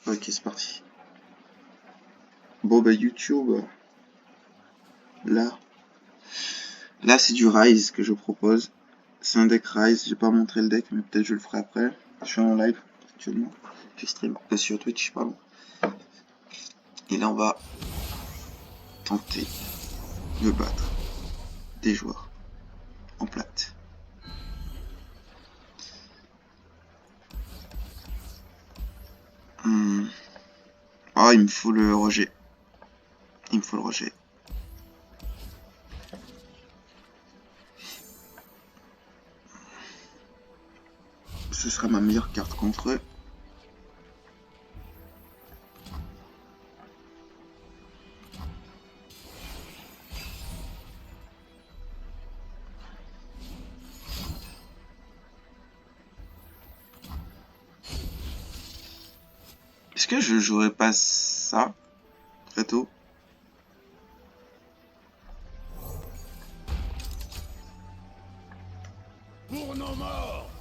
Ok, c'est parti. Bon bah YouTube, là, c'est du Rise que je propose. C'est un deck Rise, j'ai pas montré le deck, mais peut-être je le ferai après. Je suis en live actuellement, je stream, sur Twitch, pardon. Et là on va tenter de battre des joueurs en plate. Ah, il me faut le rejet. Il me faut le rejet. Ce sera ma meilleure carte contre eux. Est-ce que je jouerais pas ça très tôt? Pour nos morts.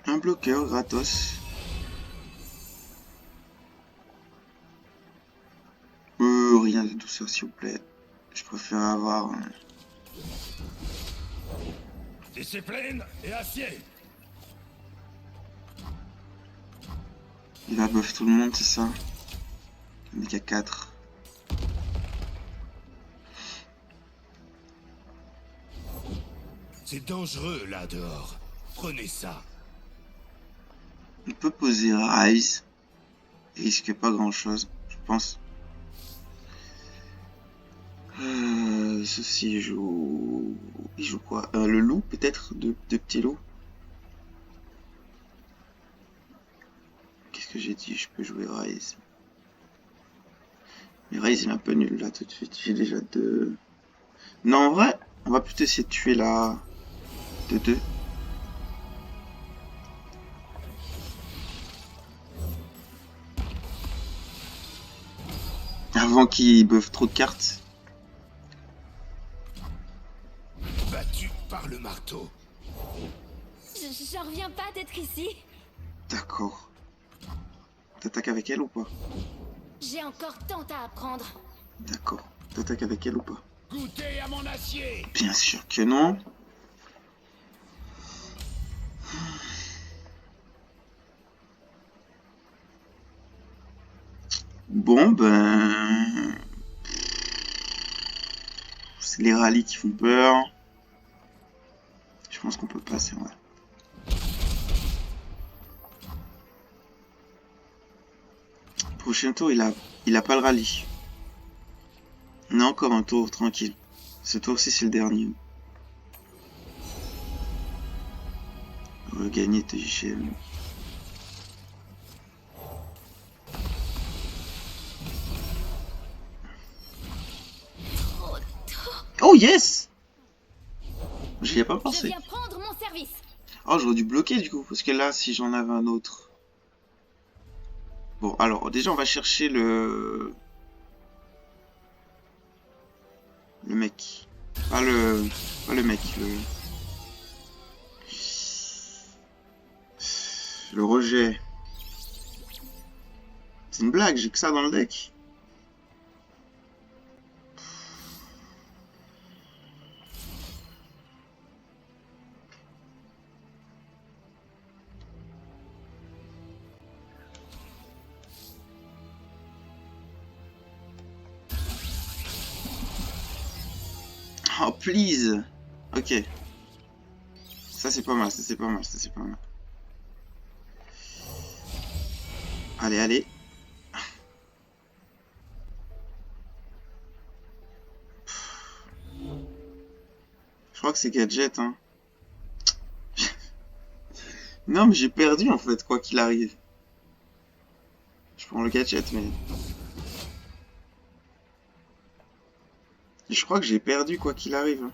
Un bloqueur gratos. Rien de tout ça, s'il vous plaît. Je préfère avoir... Discipline et acier. Il va buff tout le monde, c'est ça? Il n'y a qu'à 4. C'est dangereux là dehors. Prenez ça. On peut poser Rise. Il risque pas grand chose, je pense. Ceci il joue... Il joue quoi? Le loup, peut-être? Deux petits loups? Qu'est-ce que j'ai dit? Je peux jouer Rise. Mais Rise, il est un peu nul, là, tout de suite. J'ai déjà 2... Non, en vrai, on va plutôt essayer de tuer la... de 2. Avant qu'il buff trop de cartes. Battu par le marteau. J'en reviens pas d'être ici. D'accord. T'attaques avec elle ou pas? J'ai encore tant à apprendre. D'accord. T'attaques avec elle ou pas? Goûtez à mon acier. Bien sûr que non. Bon, ben... C'est les rallyes qui font peur. Je pense qu'on peut passer, ouais. Prochain tour, il a pas le rallye. On a encore un tour, tranquille. Ce tour-ci, c'est le dernier. Regagner TGM. Trop tôt. Oh yes! J'y ai pas Je pensé. viens prendre mon service. Oh, j'aurais dû bloquer du coup, parce que là, si j'en avais un autre... Bon, alors, déjà, on va chercher le... Le mec. Pas le mec, le rejet. C'est une blague, j'ai que ça dans le deck. Oh, please. Ok. Ça, c'est pas mal, ça, c'est pas mal, ça, c'est pas mal. Allez, allez. Je crois que c'est Gadget, hein. Non, mais j'ai perdu, en fait, quoi qu'il arrive. Je prends le Gadget, mais... Je crois que j'ai perdu, quoi qu'il arrive.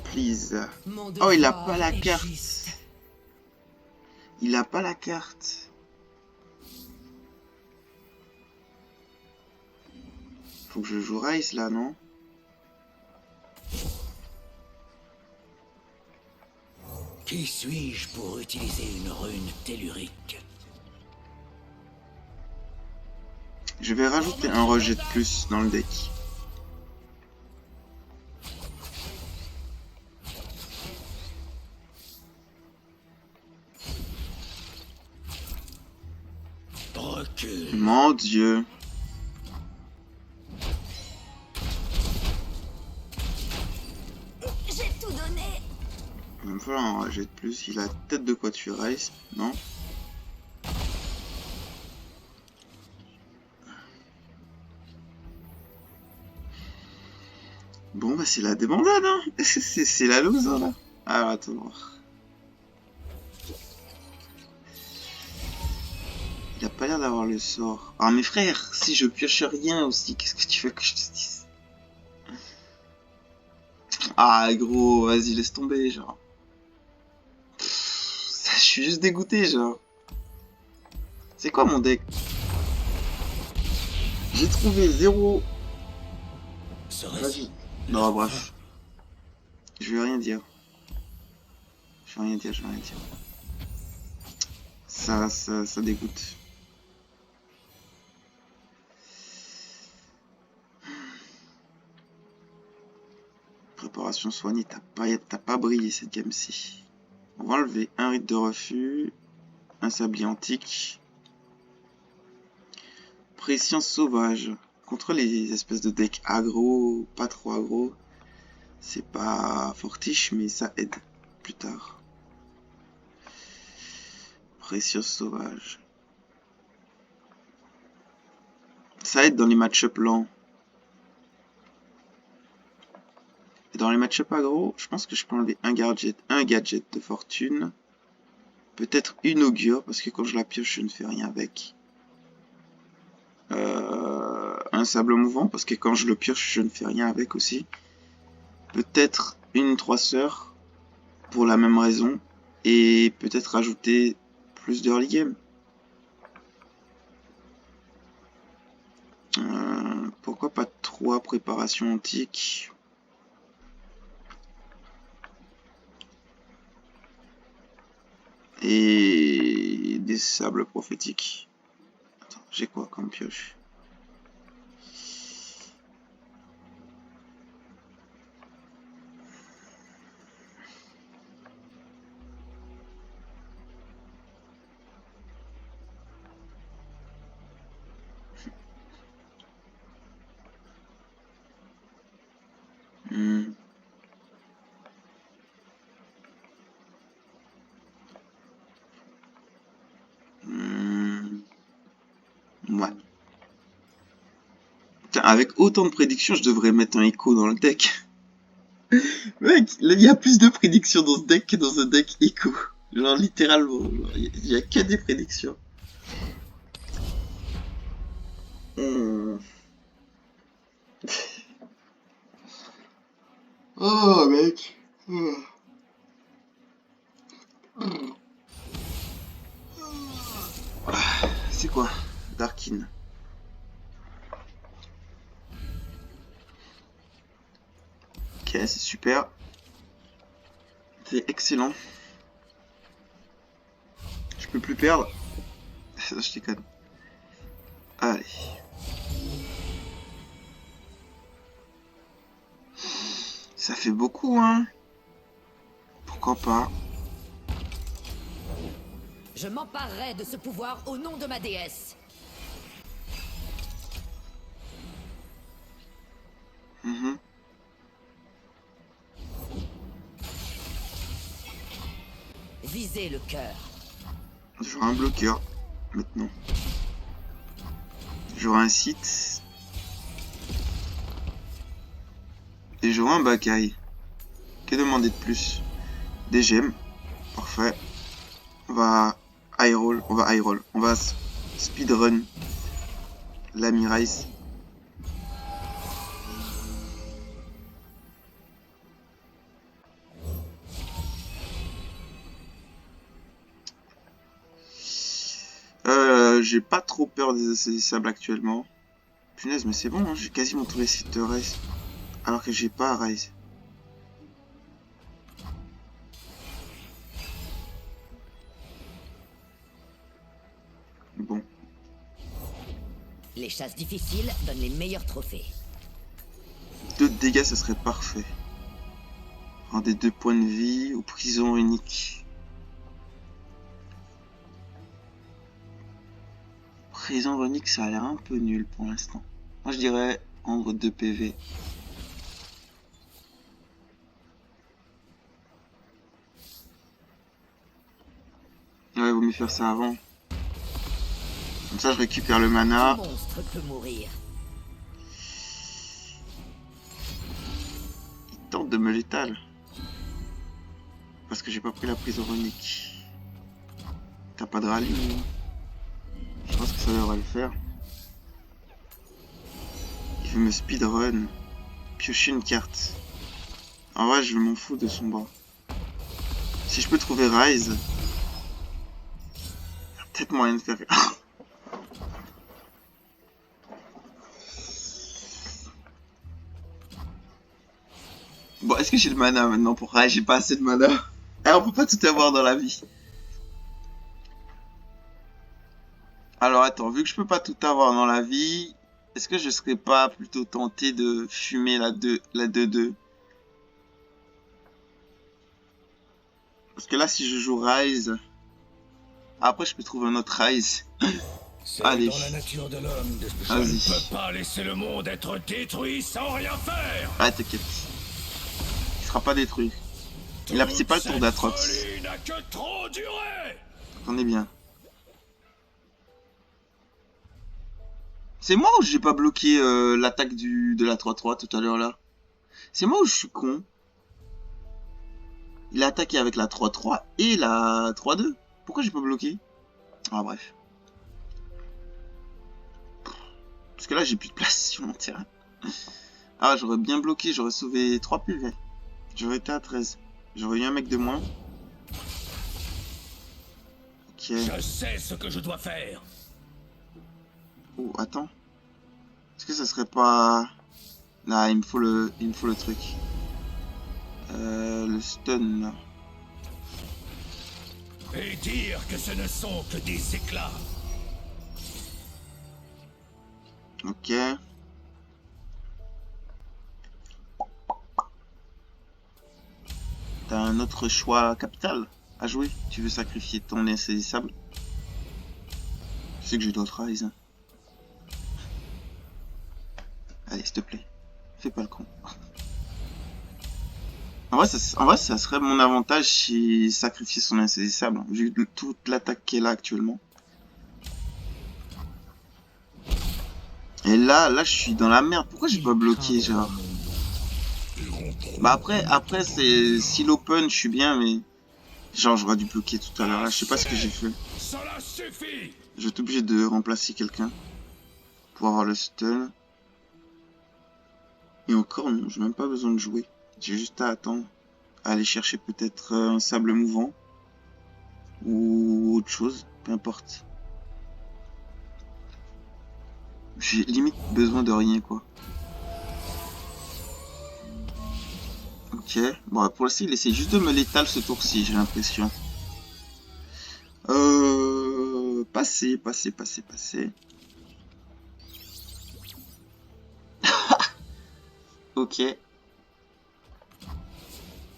Please. Oh, il a pas la carte. Il a pas la carte. Faut que je joue Rice là, non? Qui suis-je pour utiliser une rune tellurique? Je vais rajouter un rejet de plus dans le deck. Recule. Mon Dieu. J'ai tout donné. Il va me falloir un rejet de plus. Il a peut-être de quoi tuer Rice, non? Bon, bah c'est la débandade, hein. C'est la loose, hein, là. Alors, attends voir. Il a pas l'air d'avoir le sort. Ah, mes frères, si je pioche rien aussi, qu'est-ce que tu veux que je te dise? Ah, gros, vas-y, laisse tomber, genre. Je suis juste dégoûté, genre. C'est quoi mon deck? J'ai trouvé 0. Serait-ce Non, bref. Je vais rien dire. Je vais rien dire, je vais rien dire. Ça dégoûte. Préparation soignée, t'as pas brillé cette game-ci. On va enlever un rite de refus, un sablier antique, préscience sauvage. Contre les espèces de decks aggro, pas trop aggro, c'est pas fortiche, mais ça aide plus tard. Préscience sauvage. Ça aide dans les match-up lents. Et dans les match-up aggro, je pense que je peux enlever un gadget de fortune. Peut-être une augure, parce que quand je la pioche, je ne fais rien avec. Un sable mouvant, parce que quand je le pioche, je ne fais rien avec aussi. Peut-être une 3 sœurs, pour la même raison. Et peut-être rajouter plus d'early game. Pourquoi pas 3 préparations antiques? Et des sables prophétiques. Attends, j'ai quoi comme pioche? Hmm. Ouais. Putain, avec autant de prédictions, je devrais mettre un écho dans le deck. Mec, il y a plus de prédictions dans ce deck que dans un deck écho. Genre littéralement, il y a que des prédictions. Hmm. Oh mec. C'est quoi? Darkin. Ok, c'est super. C'est excellent. Je peux plus perdre. Ça, je déconne. Allez. Ça fait beaucoup, hein. Pourquoi pas? Je m'emparerai de ce pouvoir au nom de ma déesse. Mhm. Visez le cœur. J'aurai un bloqueur maintenant. J'aurai un site. Et j'aurai un Bakai. Que demander de plus? Des gemmes. Parfait. On va high roll. On va high roll. On va speedrun l'ami Rice. j'ai pas trop peur des assaisissables actuellement. Punaise, mais c'est bon, hein, j'ai quasiment tous les sites de Rise. Alors que j'ai pas Rise. Bon. Les chasses difficiles donnent les meilleurs trophées. 2 de dégâts, ça serait parfait. Rendez 2 points de vie ou prison unique. Prison unique, ça a l'air un peu nul pour l'instant. Moi, je dirais rendre 2 PV. Ouais, vaut mieux faire ça avant. Comme ça, je récupère le mana. Un monstre peut mourir. Il tente de me létal. Parce que j'ai pas pris la prison unique. T'as pas de rallye ou... Je pense que ça devrait le faire. Il veut me speedrun. Piocher une carte. En vrai, je m'en fous de son bras. Si je peux trouver Rise, il y a peut-être moyen de faire... Bon, est-ce que j'ai le mana maintenant pour Rise? J'ai pas assez de mana. Ah, on peut pas tout avoir dans la vie. Alors attends, vu que je peux pas tout avoir dans la vie, est-ce que je serais pas plutôt tenté de fumer la 2-2? Parce que là, si je joue Rise... Après, je peux trouver un autre Rise. C'est Allez. dans la nature de l'homme de... Je Vas-y. ne peux pas laisser le monde être détruit sans rien faire. Ah, t'inquiète. Il sera pas détruit. C'est pas le tour d'Atrox. Cette folie n'a que trop duré. On est bien. C'est moi ou j'ai pas bloqué l'attaque de la 3-3 tout à l'heure là? C'est moi ou je suis con? Il a attaqué avec la 3-3 et la 3-2. Pourquoi j'ai pas bloqué? Ah bref. Parce que là j'ai plus de place sur mon terrain. Ah j'aurais bien bloqué, j'aurais sauvé 3 PV. J'aurais été à 13. J'aurais eu un mec de moins. Ok. Je sais ce que je dois faire. Oh attends. Est-ce que ça serait pas... Là il me faut le truc. Le stun là. Et dire que ce ne sont que des éclats. Ok. T'as un autre choix capital à jouer? Tu veux sacrifier ton insaisissable? Tu sais que j'ai d'autres Rise. Hein. Allez, s'il te plaît. Fais pas le con. En vrai, ça serait mon avantage si sacrifier son insaisissable, hein, vu toute l'attaque qui est là actuellement. Et là, je suis dans la merde. Pourquoi j'ai pas bloqué, genre? Bah après c'est si l'open, je suis bien, mais genre j'aurais dû bloquer tout à l'heure. Là, je sais pas ce que j'ai fait. Cela suffit. Je vais être obligé de remplacer quelqu'un pour avoir le stun. Et encore, non, j'ai même pas besoin de jouer. J'ai juste à attendre, à aller chercher peut-être un sable mouvant ou autre chose, peu importe. J'ai limite besoin de rien, quoi. Ok, bon, pour l'instant, il essaie juste de me létal ce tour-ci, j'ai l'impression. Passer. Ok.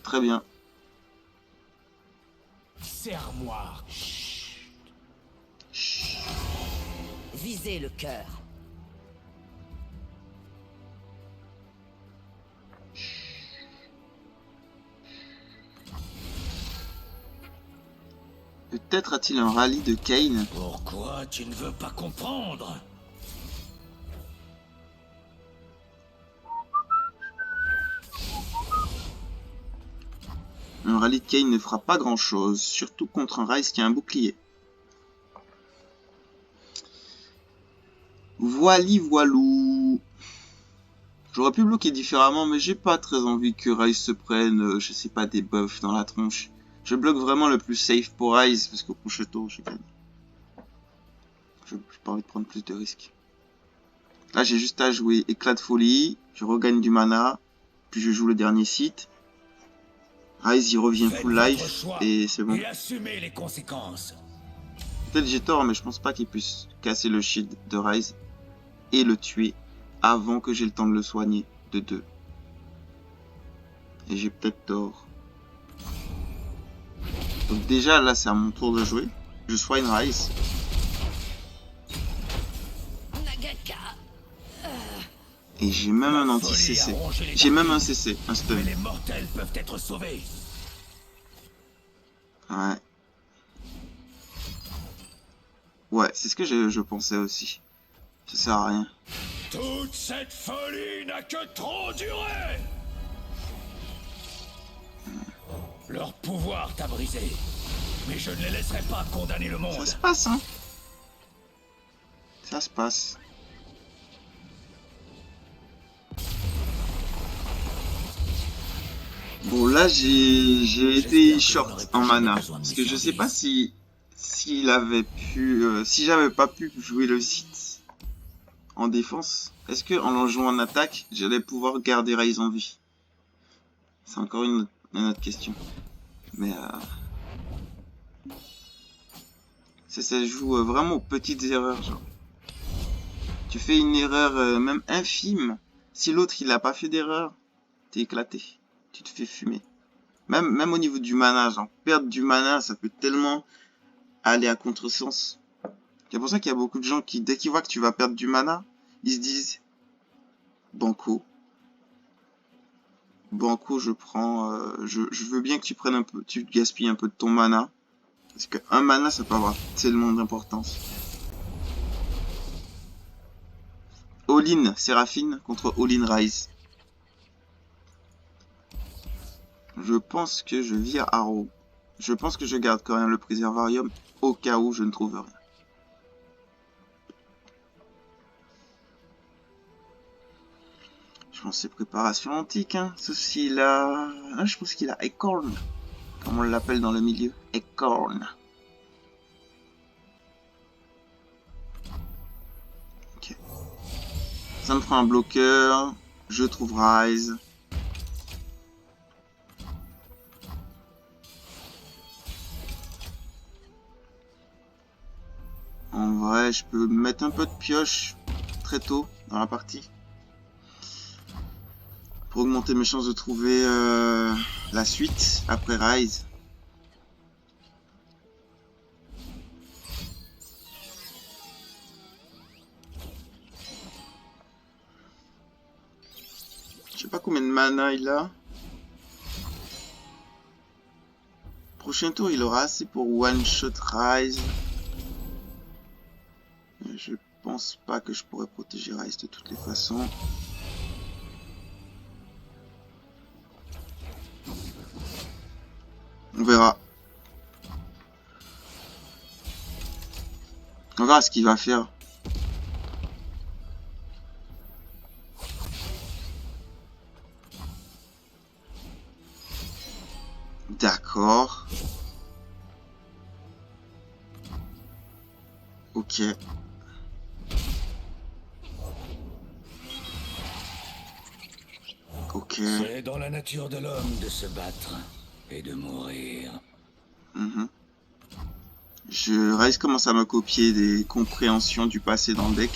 Très bien. Serre-moi. Visez le cœur. Peut-être a-t-il un rallye de Kayn. Pourquoi tu ne veux pas comprendre? Un rallye de Kayn ne fera pas grand-chose, surtout contre un Rise qui a un bouclier. Voilou. J'aurais pu bloquer différemment, mais j'ai pas très envie que Rise se prenne, je sais pas, des buffs dans la tronche. Je bloque vraiment le plus safe pour Rise, parce qu'au prochain tour, je gagne. J'ai pas envie de prendre plus de risques. Là, j'ai juste à jouer éclat de folie. Je regagne du mana. Puis je joue le dernier site. Ryze, il revient Faites full votre life. choix Et c'est bon. et assumez les conséquences. Peut-être j'ai tort, mais je pense pas qu'il puisse casser le shield de Ryze et le tuer avant que j'ai le temps de le soigner de 2. Et j'ai peut-être tort. Donc déjà, là, c'est à mon tour de jouer. Je soigne Ryze. Nagaka. Et j'ai même La un folie anti-CC. a rongé les J'ai même un tartines, CC, un stun. Mais les mortels peuvent être sauvés. Ouais. Ouais, c'est ce que je pensais aussi. Ça sert à rien. Toute cette folie n'a que trop duré. Leur pouvoir t'a brisé. Mais je ne les laisserai pas condamner le Ça monde. se passe, hein. Ça se passe. Bon, là, j'ai été short en mana. Parce que je sais pas si s'il avait pu... si j'avais pas pu jouer le site en défense, est-ce que en jouant en attaque, j'allais pouvoir garder Ryze en vie? C'est encore une autre question. Mais ça se joue vraiment aux petites erreurs, genre. Tu fais une erreur même infime. Si l'autre il a pas fait d'erreur, t'es éclaté. Tu te fais fumer. Même au niveau du mana, genre perdre du mana, ça peut tellement aller à contresens. C'est pour ça qu'il y a beaucoup de gens qui, dès qu'ils voient que tu vas perdre du mana, ils se disent Banco. Banco, je prends. Je veux bien que tu prennes un peu. Tu gaspilles un peu de ton mana. Parce que un mana, ça peut avoir tellement d'importance. All-in Séraphine contre All-in Ryze. Je pense que je vire Arrow. Je pense que je garde quand même le Préservarium au cas où je ne trouve rien. Je pense que c'est préparation antique, hein. Ceci là. Ah, je pense qu'il a Acorn. Comme on l'appelle dans le milieu. Acorn. Ok. Ça me fera un bloqueur. Je trouve Ryze. En vrai, je peux mettre un peu de pioche très tôt dans la partie. Pour augmenter mes chances de trouver la suite après Ryze. Je sais pas combien de mana il a. Prochain tour, il aura assez pour one-shot Ryze. Je pense pas que je pourrais protéger Ryze de toutes les façons. On verra. On verra ce qu'il va faire. D'accord. Ok. Ok. C'est dans la nature de l'homme de se battre et de mourir. Ryze commence à me copier des compréhensions du passé dans le deck.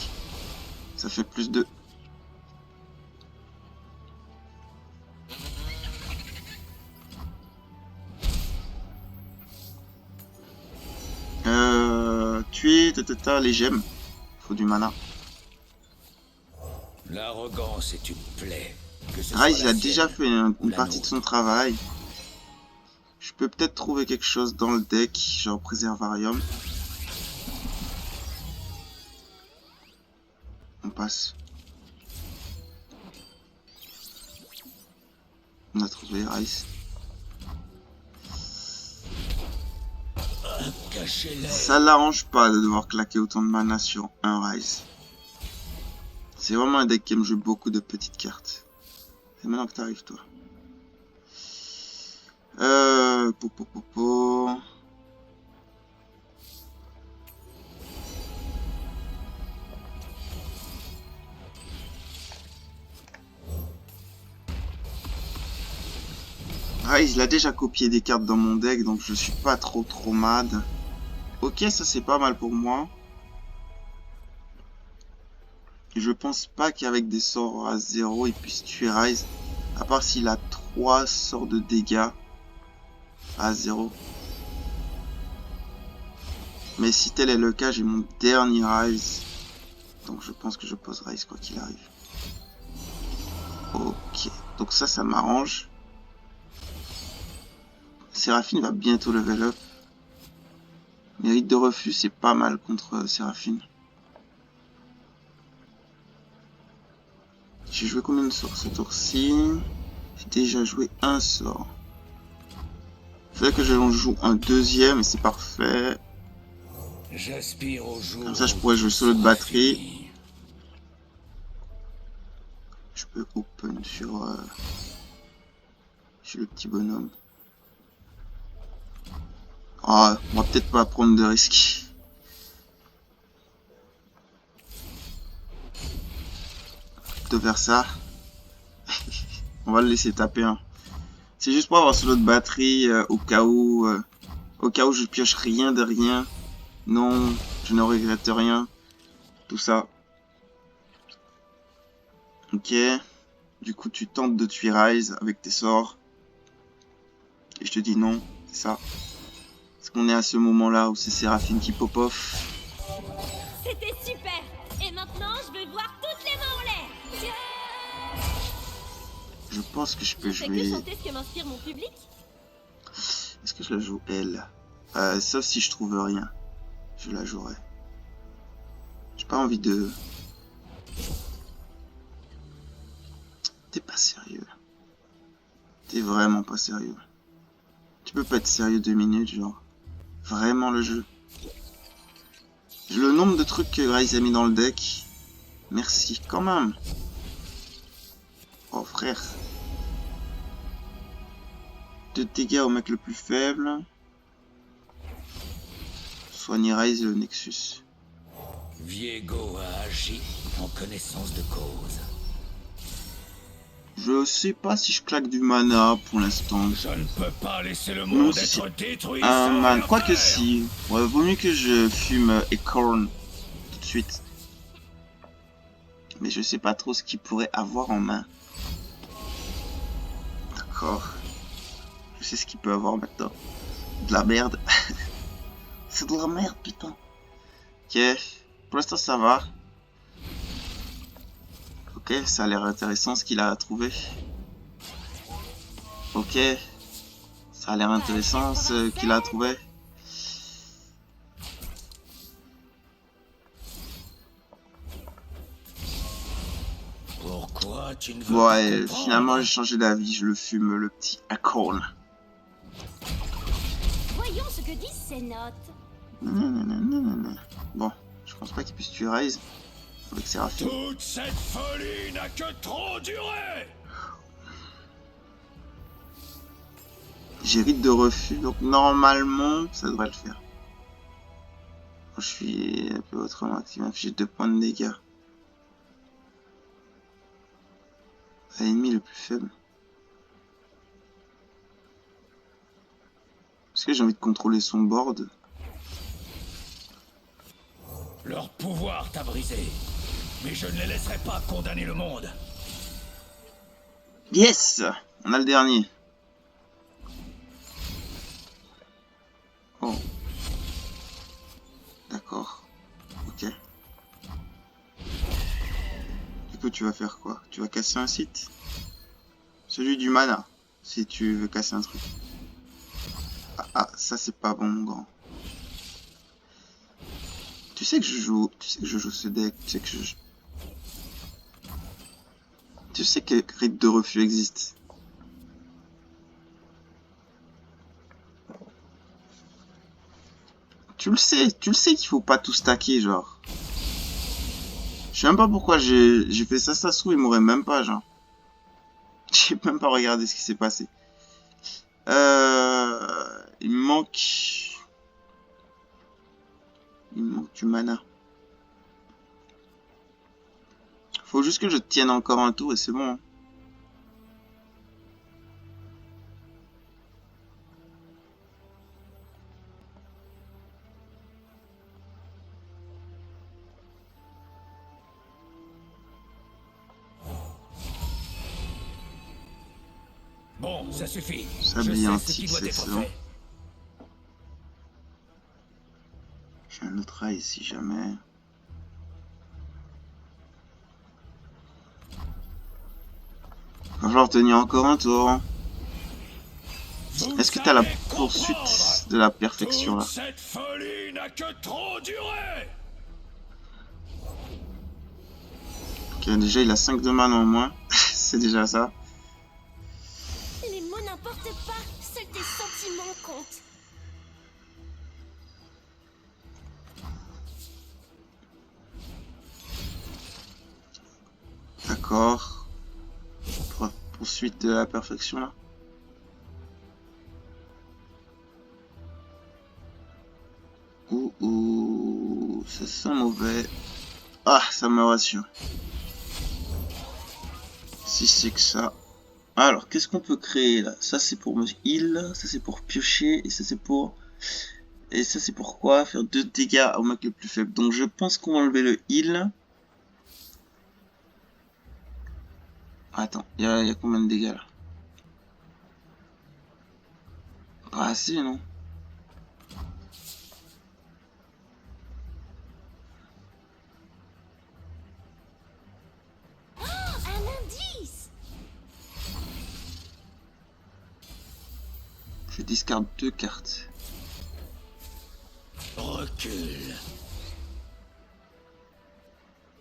Ça fait plus de... Tuer les gemmes. Faut du mana. L'arrogance est une plaie. Ryze, il a déjà fait une partie de son travail. Je peux peut-être trouver quelque chose dans le deck, genre Préservarium. On passe. On a trouvé Ryze. Ça l'arrange pas de devoir claquer autant de mana sur un Ryze. C'est vraiment un deck qui aime jouer beaucoup de petites cartes. C'est maintenant que t'arrives, toi. Rise, il a déjà copié des cartes dans mon deck, donc je suis pas trop mad. Ok, ça c'est pas mal pour moi. Je pense pas qu'avec des sorts à 0, il puisse tuer Rise. À part s'il a 3 sorts de dégâts à 0. Mais si tel est le cas, j'ai mon dernier Rise. Donc je pense que je pose Rise quoi qu'il arrive. Ok, donc ça m'arrange. Séraphine va bientôt level up. Mérite de refus, c'est pas mal contre Séraphine. J'ai joué combien de sorts ce tour-ci? J'ai déjà joué un sort. Il faudrait que je joue un deuxième et c'est parfait. J'aspire au jour Comme ça, je où pourrais tout jouer solo de sera batterie. fini. Je peux open sur le petit bonhomme. Ah, on va peut-être pas prendre de risques. De faire ça. On va le laisser taper un. C'est juste pour avoir solo de batterie au cas où je pioche rien de rien. Non, je ne regrette rien. Tout ça. Ok. Du coup, tu tentes de tuer Rise avec tes sorts. Et je te dis non, c'est ça. Est-ce qu'on est à ce moment-là où c'est Séraphine qui pop off? C'était super. Et maintenant, je veux voir toutes les mains en l'air. Yeah. Je pense que je peux Je fais que jouer... chanter ce que m'inspire mon public. Est-ce que je la joue elle? Sauf si je trouve rien. Je la jouerai. J'ai pas envie de... T'es pas sérieux. T'es vraiment pas sérieux. Tu peux pas être sérieux 2 minutes, genre. Vraiment le jeu. Le nombre de trucs que Rise a mis dans le deck. Merci, quand même. Oh frère. 2 dégâts au mec le plus faible. Soigner Rise le Nexus. Viego a agi en connaissance de cause. Je sais pas si je claque du mana pour l'instant. Je ne peux pas laisser le Même monde si être c'est détruit un sans man. rien Quoique faire. si. Ouais, vaut mieux que je fume Acorn tout de suite. Mais je sais pas trop ce qu'il pourrait avoir en main. D'accord. Je sais ce qu'il peut avoir maintenant. De la merde. C'est de la merde, putain. Ok. Pour l'instant, ça va. Ok, ça a l'air intéressant ce qu'il a trouvé. Ok. Ça a l'air intéressant ce qu'il a trouvé. Pourquoi tu ne veux Bon, pas ouais, comprendre? finalement, j'ai changé d'avis. Je le fume, le petit Acorn. Voyons ce que disent ces notes. Bon, je pense pas qu'il puisse tuer Rise avec Séraphine. Toute cette folie n'a que trop duré. J'ai rite de refus, donc normalement, ça devrait le faire. Je suis un peu autrement actif, j'ai 2 points de dégâts. À l'ennemi le plus faible. Est-ce que j'ai envie de contrôler son board? Leur pouvoir t'a brisé, mais je ne les laisserai pas condamner le monde. Yes! On a le dernier. Oh. D'accord. Ok. Du coup, tu vas faire quoi? Tu vas casser un site? Celui du mana, si tu veux casser un truc. Ah, ça c'est pas bon, mon grand. Tu sais que je joue ce deck, tu sais que rite de refus existe. Tu le sais qu'il faut pas tout stacker, genre. Je sais même pas pourquoi j'ai fait ça se trouve, il m'aurait même pas, genre. J'ai même pas regardé ce qui s'est passé. Il me manque... Il me manque du mana. Faut juste que je tienne encore un tour et c'est bon. Hein. Bon, ça suffit. Sablier Je sais ce qui antique, doit c'est être excellent. fait. J'ai un autre rail si jamais. Va falloir tenir encore un tour. Vous Est-ce que t'as la allez poursuite comprendre. de la perfection Toute là? cette folie n'a que trop duré. Ok, déjà il a 5 de mana en moins. C'est déjà ça. Les mots n'importent pas, seuls tes sentiments comptent. D'accord. Poursuite de la perfection là. Ouh, ça sent mauvais. Ah, ça me rassure. Si c'est que ça. Alors, qu'est-ce qu'on peut créer là? Ça c'est pour me heal, ça c'est pour piocher, et ça c'est pour... Et ça c'est pour quoi? Faire 2 dégâts au mec le plus faible. Donc je pense qu'on va enlever le heal. Attends, il y a combien de dégâts là? Pas assez, non? Oh, un indice! Je discarde 2 cartes. Recule.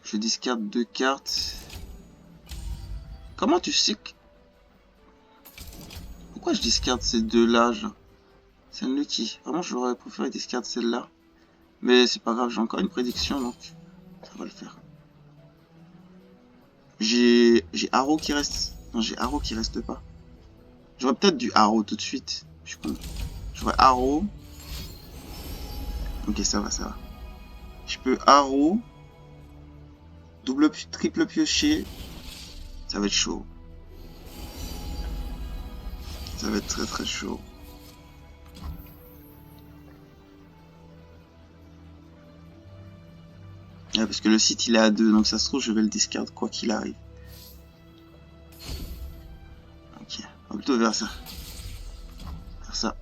Je discarde 2 cartes. Comment tu sais que... Pourquoi je discarde ces deux-là, genre? C'est unlucky. Vraiment, j'aurais préféré discarder celle-là. Mais c'est pas grave, j'ai encore une prédiction, donc ça va le faire. J'ai Arrow qui reste. Non, j'ai Arrow qui reste pas. J'aurais peut-être du Arrow tout de suite. Je suis con. J'aurais Arrow. Ok, ça va, ça va. Je peux Arrow. Triple piocher. Ça va être chaud. Ça va être très très chaud. Ouais, parce que le site il est à 2, donc ça se trouve je vais le discard quoi qu'il arrive. Ok, on va plutôt vers ça. Vers ça.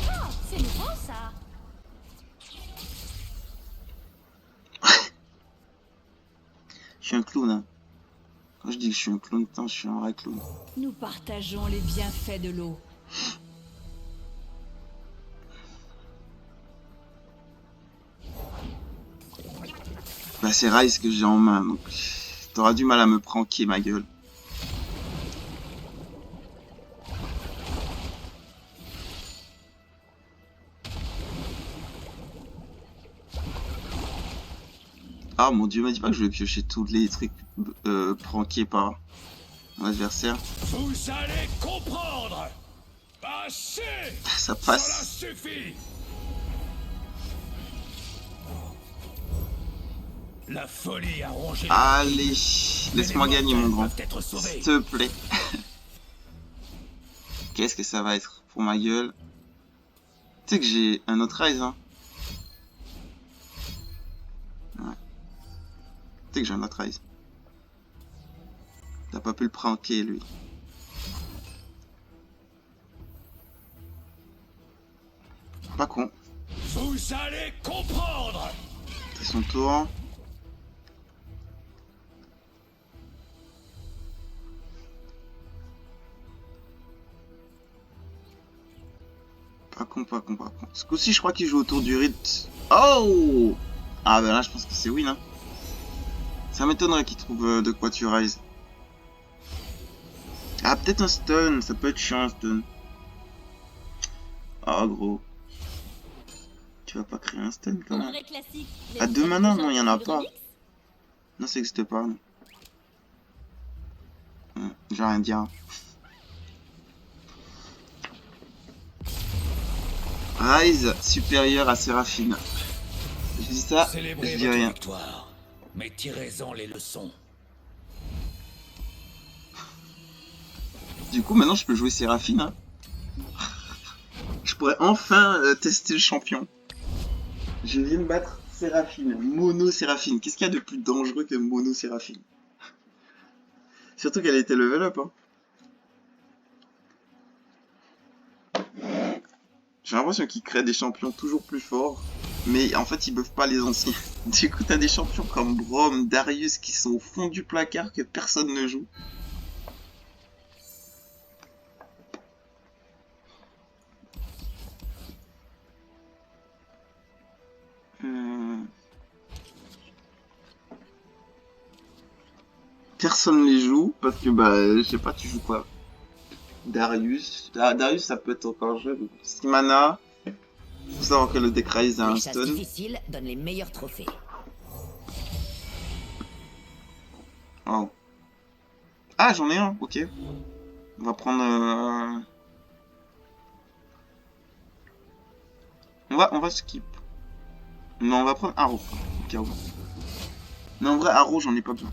Oh, c'est nouveau ça! Je suis un clown, hein. Quand je dis que je suis un clown, putain, je suis un vrai clown. Nous partageons les bienfaits de l'eau. Bah c'est Rise que j'ai en main, donc t'auras du mal à me pranker ma gueule. Ah mon dieu, m'a dit pas que je vais piocher tous les trucs pranqués par mon adversaire. Vous allez comprendre. Assez. Ça Cela passe. suffit. La folie a rongé. Allez, laisse-moi gagner mon grand. Peuvent être sauvés. S'il te plaît. Qu'est-ce que ça va être pour ma gueule? Tu sais que j'ai un autre Rise, hein. Ouais. Tu sais que j'ai un autre Rise. T'as pas pu le pranker, lui. Pas con. Vous allez comprendre. C'est son tour. Pas con, pas con, pas con. Ce coup-ci, je crois qu'il joue autour du rite. Oh! Ah, ben là, je pense que c'est win, hein. Ça m'étonnerait qu'il trouve de quoi tu rise. Ah, peut-être un stun. Ça peut être chiant, un stun. Ah, gros. Tu vas pas créer un stun, quand En même. vrai classique. À 2 mana, non, il y en a pas. Non, ça existe pas, non. J'ai rien dire. Rise supérieur à Séraphine. Je dis ça, Célébrez je dis votre rien. victoire, mais tirez-en les leçons. Du coup, maintenant, je peux jouer Séraphine. Hein. Je pourrais enfin tester le champion. Je viens de battre Séraphine, Mono Séraphine. Qu'est-ce qu'il y a de plus dangereux que Mono Séraphine? Surtout qu'elle a été level up, hein. J'ai l'impression qu'ils créent des champions toujours plus forts, mais en fait ils buffent pas les anciens. Du coup t'as des champions comme Braum, Darius qui sont au fond du placard que personne ne joue. Personne les joue parce que bah je sais pas, tu joues quoi? Darius ça peut être encore joué. 6 mana. Faut savoir que le deck Rise a un Les chasses stun. difficiles donnent les meilleurs trophées. Oh. Ah j'en ai un, ok. On va prendre on va skip. Non on va prendre Arrow. Au cas où. Mais en vrai Arrow j'en ai pas besoin.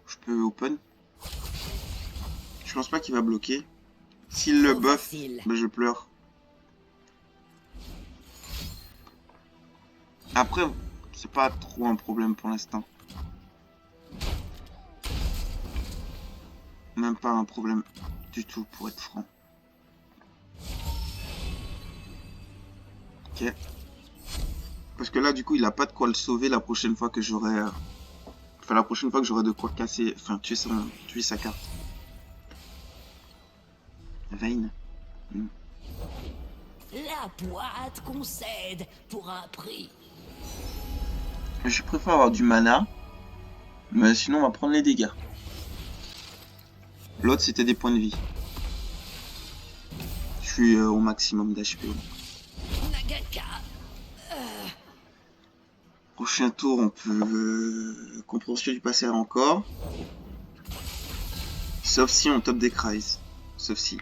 Je peux open. Je pense pas qu'il va bloquer. S'il le Trop buff, facile. bah je pleure. Après, c'est pas trop un problème pour l'instant. Même pas un problème du tout, pour être franc. Ok. Parce que là, du coup, il a pas de quoi le sauver la prochaine fois que j'aurai... Enfin, la prochaine fois que j'aurai de quoi casser... Enfin, tuer sa carte. Vayne. La boîte concède pour un prix. Je préfère avoir du mana. Mais sinon, on va prendre les dégâts. L'autre, c'était des points de vie. Je suis au maximum d'HP. Nagaka. Prochain tour, on peut compréhension du passé encore. Sauf si on top des Rise. Sauf si.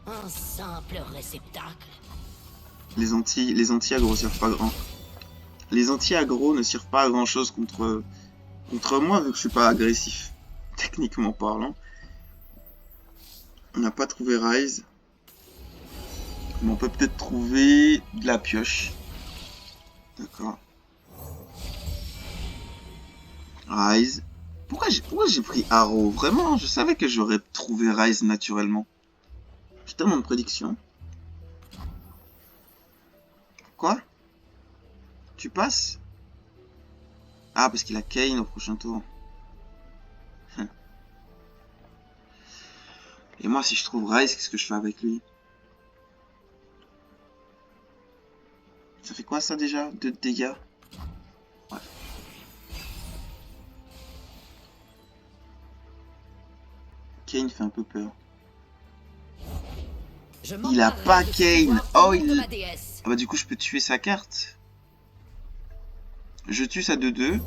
Un simple réceptacle. Les anti-aggro servent pas grand. Les anti-aggro ne servent pas à grand chose contre moi vu que je suis pas agressif. Techniquement parlant. On n'a pas trouvé Rise. Mais on peut peut-être trouver de la pioche. D'accord. Rise. Pourquoi j'ai pris Arrow? Vraiment, je savais que j'aurais trouvé Rise naturellement. J'ai tellement de prédictions. Quoi? Tu passes? Ah, parce qu'il a Kane au prochain tour. Et moi, si je trouve Rise, qu'est-ce que je fais avec lui? Ça fait quoi ça déjà? 2 de dégâts? Ouais. Kane fait un peu peur. Il a pas Kane. Oh, il... Ah bah du coup, je peux tuer sa carte. Je tue sa 2-2.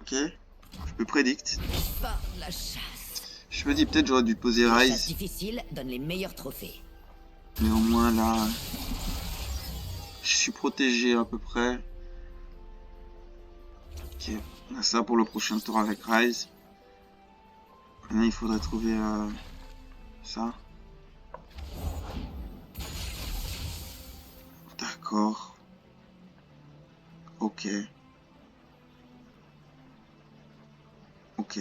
Ok. Je peux prédict. Je me dis peut-être j'aurais dû poser Les Rise. chasses difficiles donnent les meilleurs trophées. Mais au moins là... Je suis protégé à peu près. Ok. On a ça pour le prochain tour avec Rise. Maintenant il faudrait trouver ça. D'accord. Ok. Ok.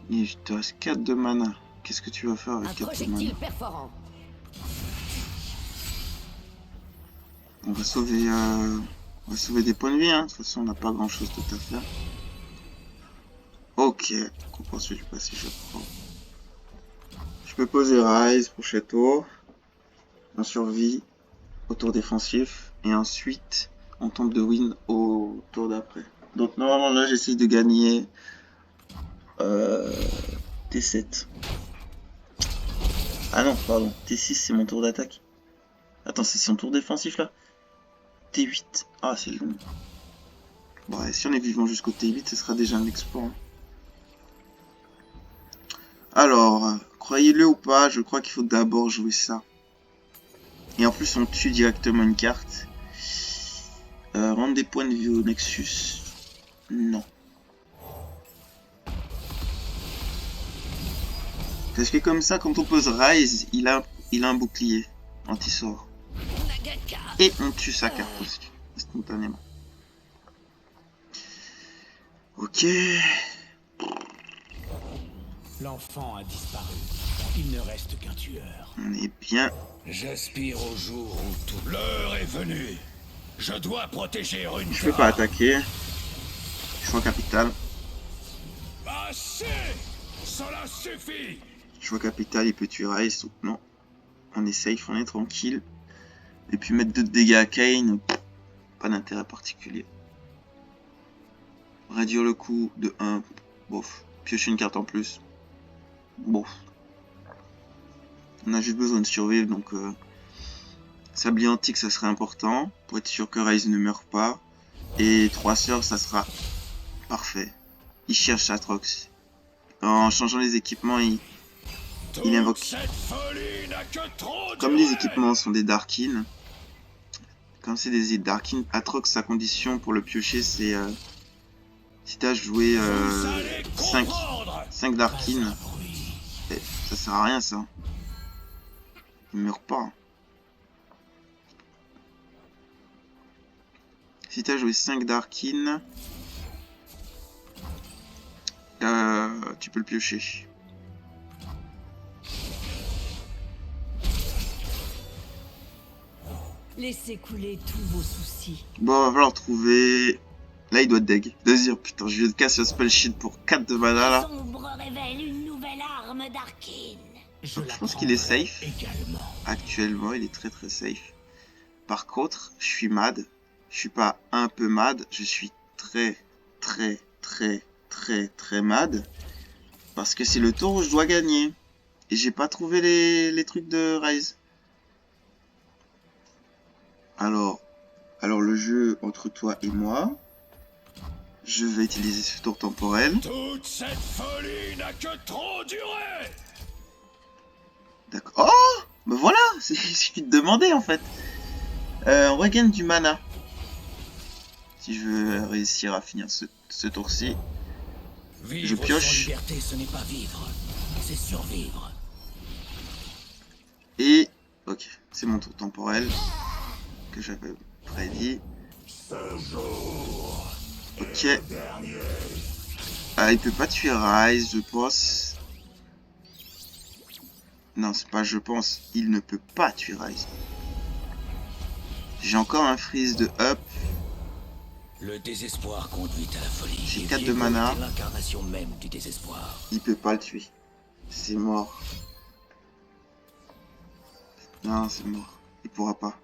Et je te reste 4 de mana. Qu'est-ce que tu vas faire avec Un 4 de mana? projectile perforant. On va sauver des points de vie, hein. De toute façon, on n'a pas grand-chose d'autre à faire. Ok. Compréhension du passé, je prends. Je peux poser Rise prochain tour. On survit au tour défensif. Et ensuite, on tombe de win au tour d'après. Donc normalement, là, j'essaye de gagner T7. Ah non, pardon. T6, c'est mon tour d'attaque. Attends, c'est son tour défensif, là? T8. Ah, c'est long. Bon, ouais, si on est vivant jusqu'au T8, ce sera déjà un exploit. Hein. Alors, croyez-le ou pas, je crois qu'il faut d'abord jouer ça. Et en plus, on tue directement une carte. Rendre des points de vie au Nexus. Non. Parce que comme ça, quand on pose Rise, il a un bouclier anti-sort. Nagaka. Et on tue sa carte aussi, instantanément. Ok. L'enfant a disparu. Il ne reste qu'un tueur. On est bien. J'aspire au jour où tout... L'heure est venue. Je dois protéger une Je peux pas attaquer. Choix capital. Assez. Cela suffit. Choix capital, il peut tuer Rise. Non. On est safe, on est tranquille. Et puis mettre 2 dégâts à Kane, pas d'intérêt particulier. Réduire le coût de 1. Bof. Piocher une carte en plus. Bof. On a juste besoin de survivre, donc sablier antique, ça serait important pour être sûr que Rise ne meurt pas. Et 3 sœurs, ça sera parfait. Il cherche Atrox. En changeant les équipements, il invoque. Cette folie n'a que trop Comme duré. les équipements sont des Darkin, comme c'est des Darkin, Atrox, sa condition pour le piocher, c'est si t'as joué Vous allez 5 comprendre. Darkin, ça sert à rien ça. Il meurt pas. Si t'as joué 5 Darkin, tu peux le piocher. Laissez couler tous vos soucis. Bon, va falloir trouver... Là, il doit deg. Désir, putain, je viens de casser le spell sheet pour 4 de mana là. Sombre révèle une nouvelle arme d'Arkin. Je pense qu'il est safe. Actuellement, il est très très safe. Par contre, je suis mad. Je suis pas un peu mad, je suis très mad. Parce que c'est le tour où je dois gagner. Et j'ai pas trouvé les trucs de Rise. Alors le jeu entre toi et moi. Je vais utiliser ce tour temporel. Toute cette folie n'a que trop duré. D'accord. Oh, bah voilà, il suffit de demander en fait. On regagne du mana. Si je veux réussir à finir ce tour-ci. Je pioche. Sans liberté, ce n'est pas vivre, c'est survivre. Et... Ok, c'est mon tour temporel. Que j'avais prédit. Ok. Ah, il peut pas tuer Rise, je pense. Non, c'est pas je pense. Il ne peut pas tuer Rise. J'ai encore un freeze de up. Le désespoir conduit à la folie. J'ai 4 de mana. L'incarnation même du désespoir. Il peut pas le tuer. C'est mort. Non, c'est mort. Il pourra pas.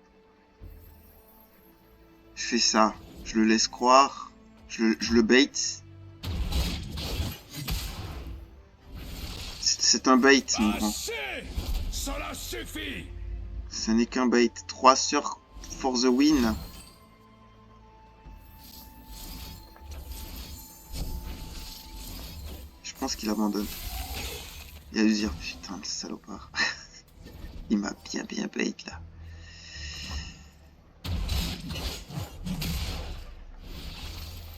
Je fais ça. Je le laisse croire. Je le bait. C'est un bait, mon grand. Cela suffit. Ce n'est qu'un bait. 3 sur for the win. Je pense qu'il abandonne. Il a dû dire putain, le salopard. Il m'a bien bait là.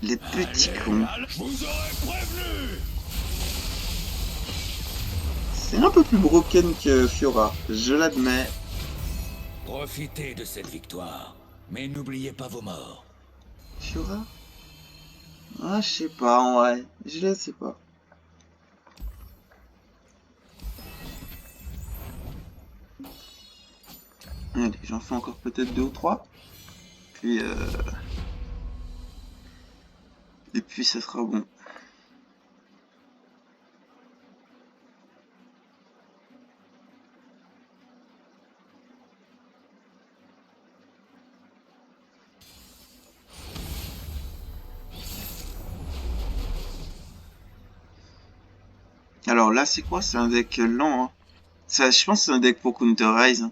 Les petits cons. Je vous aurais prévenu. C'est un peu plus broken que Fiora, je l'admets. Profitez de cette victoire, mais n'oubliez pas vos morts. Fiora? Ah, je sais pas, en vrai. Je ne sais pas. Allez, j'en fais encore peut-être 2 ou 3. Puis, et puis, ça sera bon. Alors là, c'est quoi? C'est un deck lent, hein. Ça, je pense que c'est un deck pour Counter Rise, hein.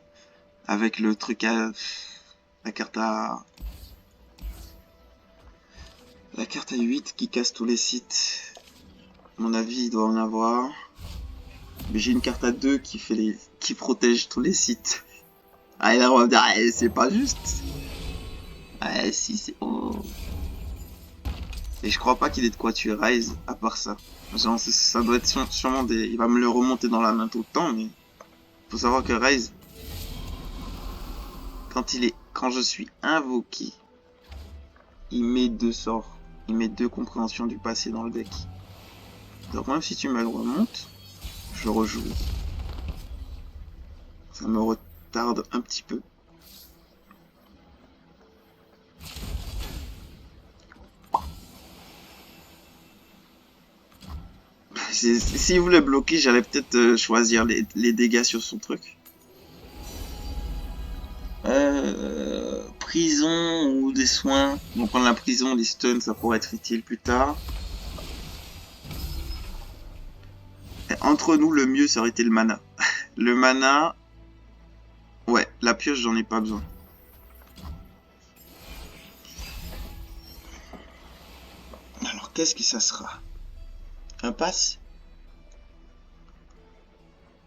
Avec le truc à... La carte à 8 qui casse tous les sites. À mon avis, il doit en avoir. Mais j'ai une carte à 2 qui protège tous les sites. Ah, et là, on va me dire, eh, c'est pas juste. Ah, si, c'est... Oh. Et je crois pas qu'il ait de quoi tuer Ryze, à part ça. Genre, ça doit être sûrement des... Il va me le remonter dans la main tout le temps, mais... Faut savoir que Ryze, quand je suis invoqué, il met 2 sorts. Il met 2 compréhensions du passé dans le deck. Donc même si tu me le remontes, je rejoue. Ça me retarde un petit peu. Si vous le bloquez, j'allais peut-être choisir les dégâts sur son truc. Prison ou des soins. Donc prendre la prison, les stuns, ça pourrait être utile plus tard. Et entre nous, le mieux, ça aurait été le mana. Le mana... Ouais, la pioche, j'en ai pas besoin. Alors, qu'est-ce que ça sera? Un pass?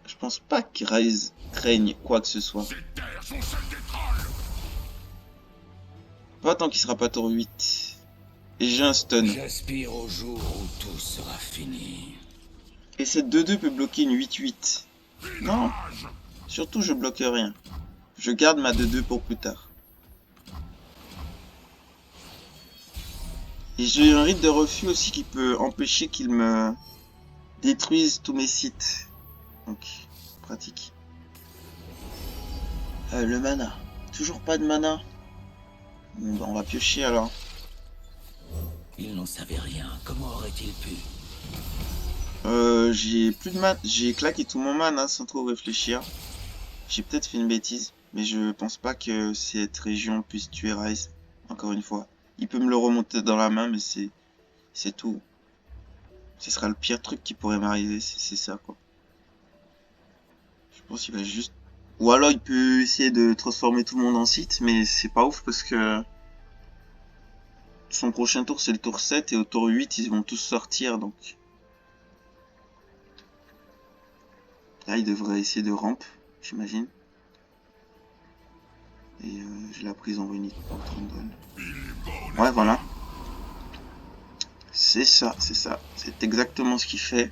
Je pense pas qu'il craigne quoi que ce soit. Ces terres sont celles des trolls. Pas tant qu'il sera pas tour 8. Et j'ai un stun. J'aspire au jour où tout sera fini. Et cette 2-2 peut bloquer une 8-8. Non. Surtout, je bloque rien. Je garde ma 2-2 pour plus tard. Et j'ai un rite de refus aussi qui peut empêcher qu'il me détruise tous mes sites. Donc, pratique. Le mana. Toujours pas de mana. Bon, bah, on va piocher alors. Ils n'en savaient rien. Comment auraient-ils pu? J'ai plus de mana. J'ai claqué tout mon mana sans trop réfléchir. J'ai peut-être fait une bêtise. Mais je pense pas que cette région puisse tuer Ryze. Encore une fois. Il peut me le remonter dans la main, mais c'est tout. Ce sera le pire truc qui pourrait m'arriver, c'est ça quoi. Je pense qu'il va juste... Ou alors il peut essayer de transformer tout le monde en site, mais c'est pas ouf parce que... Son prochain tour c'est le tour 7 et au tour 8 ils vont tous sortir donc... Là il devrait essayer de ramp, j'imagine. Et j'ai la prison réunie pour Trundle. Ouais voilà. C'est ça, c'est ça. C'est exactement ce qu'il fait.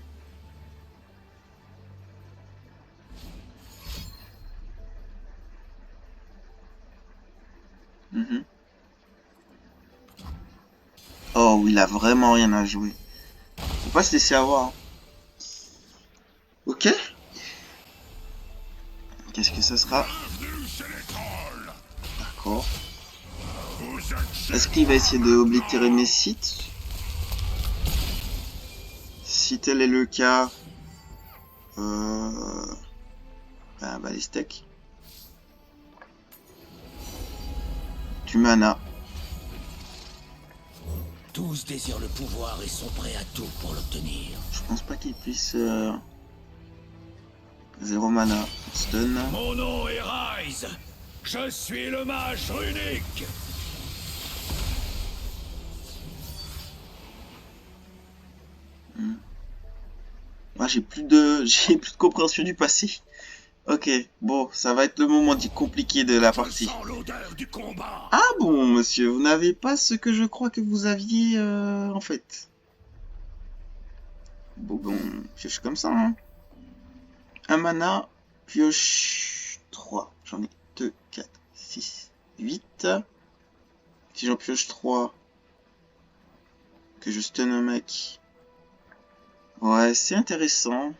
Oh, il a vraiment rien à jouer. Faut pas se laisser avoir. Hein. Ok. Qu'est-ce que ça sera? D'accord. Est-ce qu'il va essayer de oblitérer mes sites? Si tel est le cas... bah les steaks. Du mana. Tous désirent le pouvoir et sont prêts à tout pour l'obtenir. Je pense pas qu'il puisse... 0 mana. Stun. Mon nom est Ryze. Je suis le mage runique. Moi j'ai plus de... j'ai plus de compréhension du passé. Ok, bon, ça va être le moment dit compliqué de la partie. Je sens l'odeur du combat. Ah bon, monsieur, vous n'avez pas ce que je crois que vous aviez en fait. Bon, pioche comme ça, hein. Un mana, pioche 3. J'en ai 2, 4, 6, 8. Si j'en pioche 3, que je stun un mec. Ouais, c'est intéressant.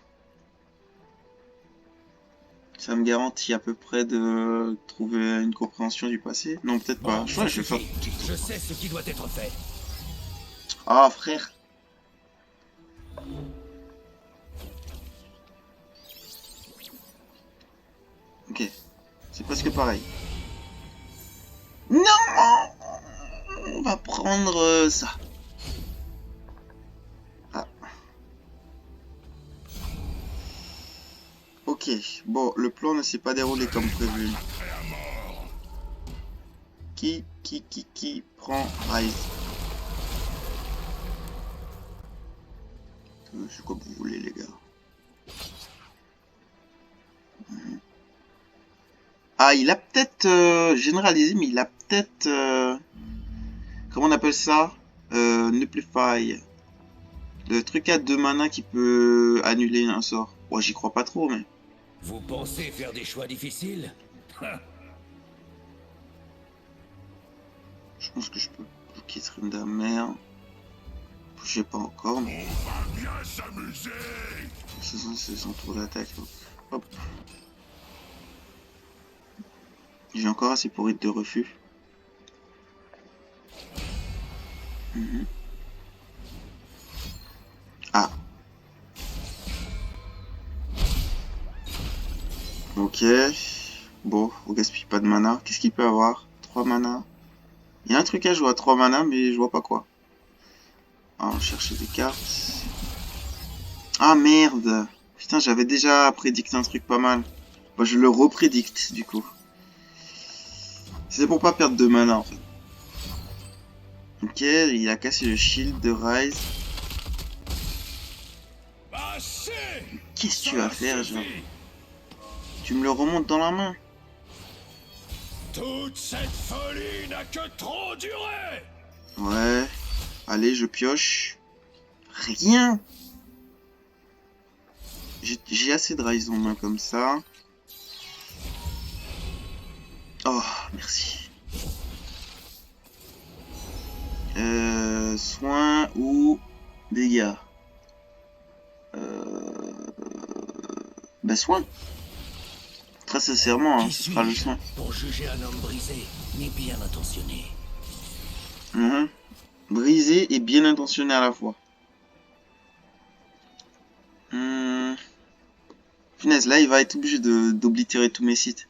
Ça me garantit à peu près de trouver une compréhension du passé. Non, peut-être pas. Je vais faire... Je sais ce qui doit être fait. Ah, frère. Ok. C'est presque pareil. Non! On va prendre ça. Ah. Ok. Bon, le plan ne s'est pas déroulé comme prévu. Qui prend Ryze? C'est quoi vous voulez, les gars? Ah, il a peut-être généralisé, mais il a peut-être... comment on appelle ça? Nuplify. Le truc à 2 mana qui peut annuler un sort. Bon, j'y crois pas trop, mais... Vous pensez faire des choix difficiles? Je pense que je peux bloquer Tryndamere. Je sais pas encore, mais... On va bien s'amuser. C'est son tour d'attaque. Hop. J'ai encore assez pour hit de refus. Mhm. Ah. Ok. Bon, on gaspille pas de mana. Qu'est-ce qu'il peut avoir? 3 mana. Il y a un truc à jouer à 3 mana, mais je vois pas quoi. Ah, on va chercher des cartes. Ah merde. Putain, j'avais déjà prédicté un truc pas mal. Bah, je le reprédicte, du coup. C'est pour pas perdre de mana, en fait. Ok, il a cassé le shield de Rise. Qu'est-ce que tu vas faire, genre? Tu me le remontes dans la main? Toute cette folie n'a que trop duré. Ouais. Allez, je pioche. Rien. J'ai assez de Rise en main comme ça. Oh, merci. Soin ou dégâts? Bah soin. Très sincèrement, hein, ce sera le soin. Pour juger un homme brisé, ni bien intentionné. Brisé et bien intentionné à la fois. Finesse, là, il va être obligé d'oblitérer tous mes sites.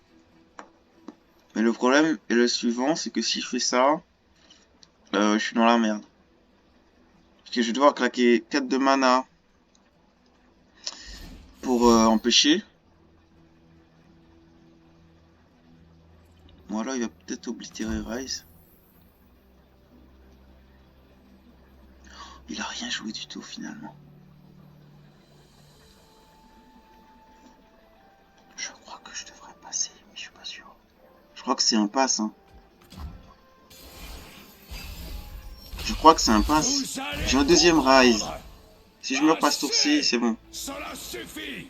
Mais le problème est le suivant, c'est que si je fais ça, je suis dans la merde. Parce que je vais devoir claquer 4 de mana pour empêcher. Voilà, il va peut-être oblitérer Rise. Il a rien joué du tout finalement. Je crois que je devrais passer, mais je suis pas sûr. Je crois que c'est un pass, hein. Je crois que c'est un pass. J'ai un deuxième Rise. Si je meurs pas ce tour-ci, c'est bon. Cela suffit.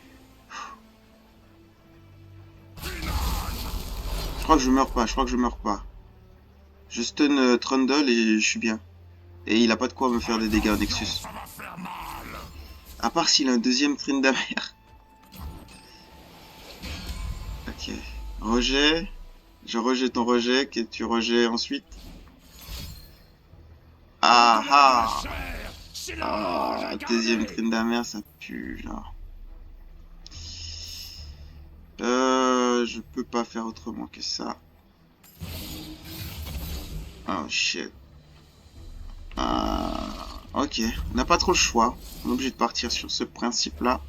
Je crois que je meurs pas, je crois que je meurs pas. Je stun Trundle et je suis bien. Et il a pas de quoi me faire des dégâts au Nexus. À part s'il a un deuxième Tryndamere. Ok. Rejet. Je rejette ton rejet, que tu rejettes ensuite. Ah ah. Ah, deuxième Tryndamere, ça pue, genre. Je peux pas faire autrement que ça. Oh shit. Ok, on n'a pas trop le choix. On est obligé de partir sur ce principe-là.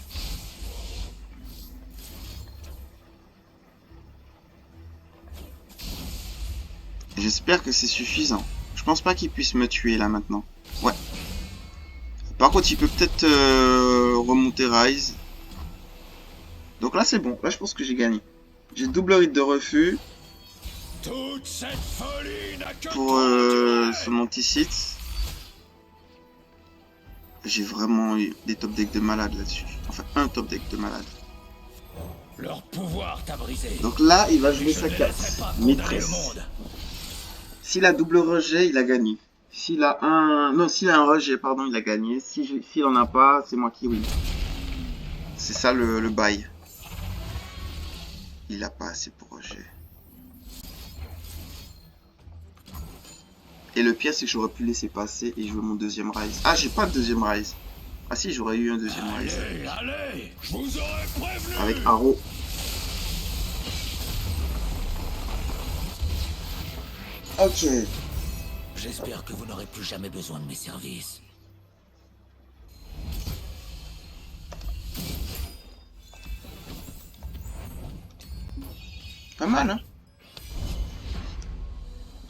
J'espère que c'est suffisant. Je pense pas qu'il puisse me tuer là maintenant. Ouais. Par contre, il peut peut-être remonter Rise. Donc là, c'est bon. Là, je pense que j'ai gagné. J'ai double hit de refus Toute cette folie n'a que pour son anti-site. J'ai vraiment eu des top decks de malade là-dessus. Enfin, un top deck de malade. Leur pouvoir t'a brisé. Donc là, il va jouer Je sa ne carte. laisserai pas condamner le Maîtresse. monde. S'il a double rejet, il a gagné. S'il a un... Non, s'il a un rejet, pardon, il a gagné. S'il en a pas, c'est moi qui win. C'est ça le bail. Il a pas assez pour rejet. Et le pire, c'est que j'aurais pu laisser passer et jouer mon deuxième Rise. Ah, j'ai pas de deuxième Rise. Ah si, j'aurais eu un deuxième Rise. Allez, je vous aurais prévenu. Avec Arrow. Ok. J'espère que vous n'aurez plus jamais besoin de mes services. Pas mal, hein?